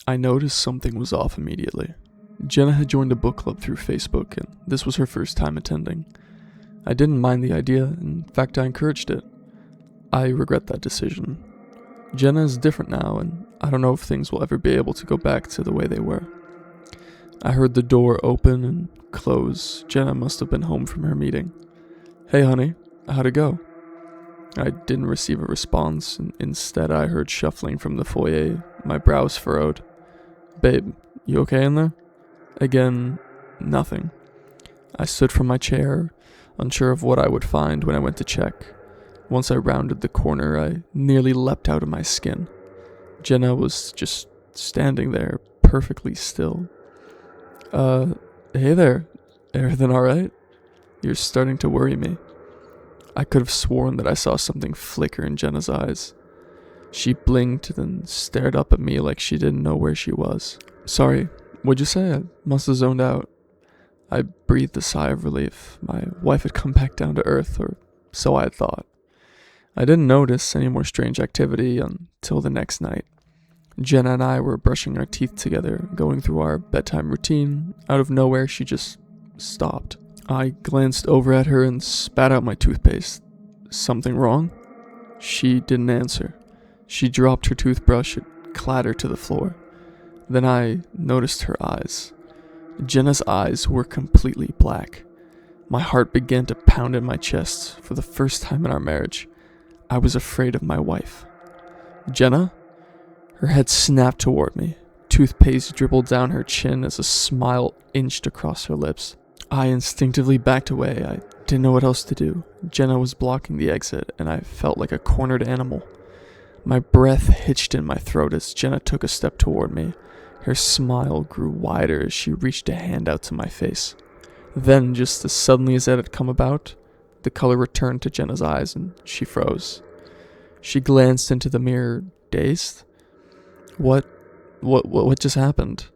I noticed something was off immediately. Jenna had joined a book club through Facebook, and this was her first time attending. I didn't mind the idea, in fact I encouraged it. I regret that decision. Jenna is different now, and I don't know if things will ever be able to go back to the way they were. I heard the door open and close. Jenna must have been home from her meeting. "Hey honey, how'd it go?" I didn't receive a response, and instead I heard shuffling from the foyer, my brows furrowed. "Babe, you okay in there?" Again, nothing. I stood from my chair, unsure of what I would find when I went to check. Once I rounded the corner, I nearly leapt out of my skin. Jenna was just standing there, perfectly still. Hey there. Everything alright? You're starting to worry me." I could have sworn that I saw something flicker in Jenna's eyes. She blinked, then stared up at me like she didn't know where she was. "Sorry, what'd you say? I must have zoned out." I breathed a sigh of relief. My wife had come back down to earth, or so I had thought. I didn't notice any more strange activity until the next night. Jenna and I were brushing our teeth together, going through our bedtime routine. Out of nowhere, she just stopped. I glanced over at her and spat out my toothpaste. "Something wrong?" She didn't answer. She dropped her toothbrush. It clattered to the floor. Then I noticed her eyes. Jenna's eyes were completely black. My heart began to pound in my chest. For the first time in our marriage, I was afraid of my wife. "Jenna?" Her head snapped toward me. Toothpaste dribbled down her chin as a smile inched across her lips. I instinctively backed away. I didn't know what else to do. Jenna was blocking the exit, and I felt like a cornered animal. My breath hitched in my throat as Jenna took a step toward me. Her smile grew wider as she reached a hand out to my face. Then, just as suddenly as it had come about, the color returned to Jenna's eyes, and she froze. She glanced into the mirror, dazed. What just happened?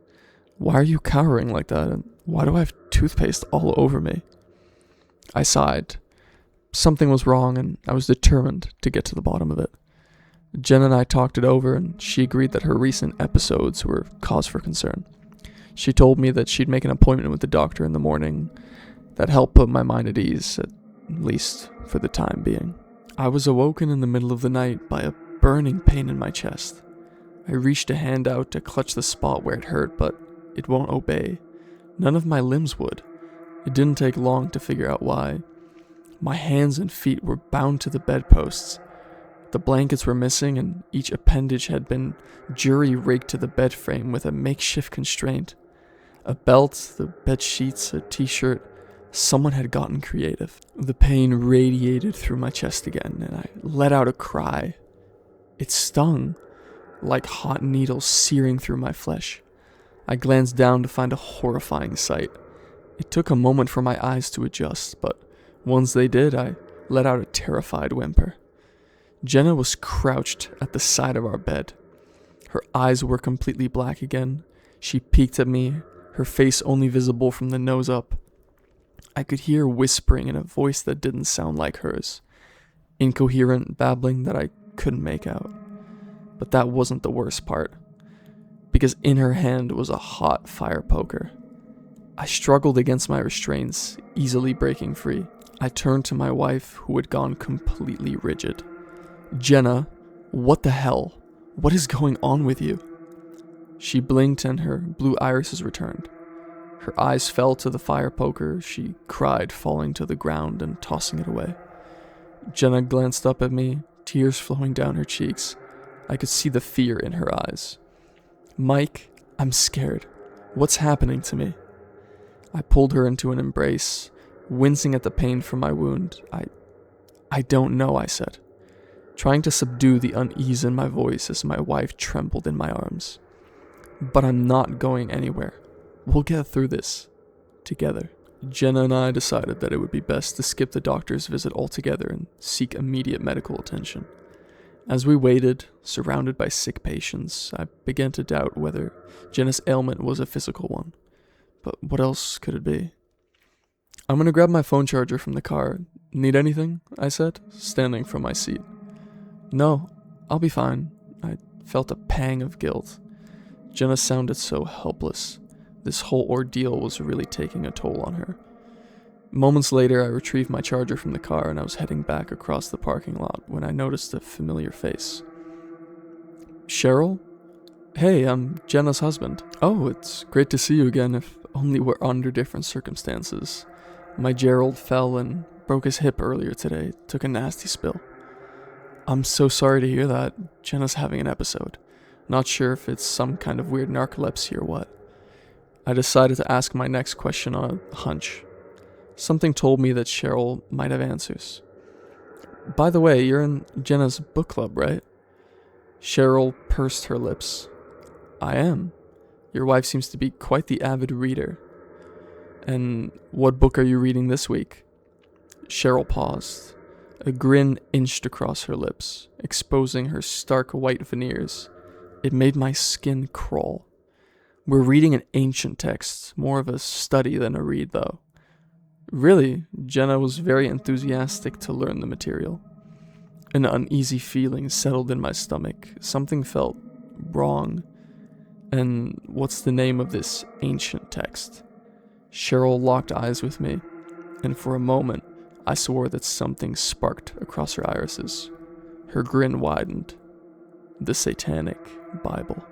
Why are you cowering like that, and why do I have toothpaste all over me?" I sighed. Something was wrong, and I was determined to get to the bottom of it. Jen and I talked it over, and she agreed that her recent episodes were cause for concern. She told me that she'd make an appointment with the doctor in the morning. That helped put my mind at ease, at least for the time being. I was awoken in the middle of the night by a burning pain in my chest. I reached a hand out to clutch the spot where it hurt, but it won't obey. None of my limbs would. It didn't take long to figure out why. My hands and feet were bound to the bedposts. The blankets were missing, and each appendage had been jury-rigged to the bed frame with a makeshift constraint. A belt, the bed sheets, a t-shirt. Someone had gotten creative. The pain radiated through my chest again, and I let out a cry. It stung, like hot needles searing through my flesh. I glanced down to find a horrifying sight. It took a moment for my eyes to adjust, but once they did, I let out a terrified whimper. Jenna was crouched at the side of our bed. Her eyes were completely black again. She peeked at me, her face only visible from the nose up. I could hear whispering in a voice that didn't sound like hers. Incoherent babbling that I couldn't make out. But that wasn't the worst part, because in her hand was a hot fire poker. I struggled against my restraints, easily breaking free. I turned to my wife, who had gone completely rigid. "Jenna, what the hell? What is going on with you?" She blinked and her blue irises returned. Her eyes fell to the fire poker. She cried, falling to the ground and tossing it away. Jenna glanced up at me, tears flowing down her cheeks. I could see the fear in her eyes. "Mike, I'm scared. What's happening to me?" I pulled her into an embrace, wincing at the pain from my wound. I don't know, I said, trying to subdue the unease in my voice as my wife trembled in my arms. "But I'm not going anywhere. We'll get through this together." Jenna and I decided that it would be best to skip the doctor's visit altogether and seek immediate medical attention. As we waited, surrounded by sick patients, I began to doubt whether Jenna's ailment was a physical one. But what else could it be? "I'm gonna grab my phone charger from the car. Need anything?" I said, standing from my seat. "No, I'll be fine." I felt a pang of guilt. Jenna sounded so helpless. This whole ordeal was really taking a toll on her. Moments later, I retrieved my charger from the car and I was heading back across the parking lot when I noticed a familiar face. Cheryl? Hey, I'm Jenna's husband. Oh, it's great to see you again, if only we're under different circumstances. My Gerald fell and broke his hip earlier today, took a nasty spill. I'm so sorry to hear that. Jenna's having an episode. Not sure if it's some kind of weird narcolepsy or what. I decided to ask my next question on a hunch. Something told me that Cheryl might have answers. By the way, you're in Jenna's book club, right? Cheryl pursed her lips. I am. Your wife seems to be quite the avid reader. And what book are you reading this week? Cheryl paused. A grin inched across her lips, exposing her stark white veneers. It made my skin crawl. We're reading an ancient text, more of a study than a read, though. Really, Jenna was very enthusiastic to learn the material. An uneasy feeling settled in my stomach. Something felt wrong. And what's the name of this ancient text? Cheryl locked eyes with me, and for a moment, I swore that something sparked across her irises. Her grin widened. The Satanic Bible.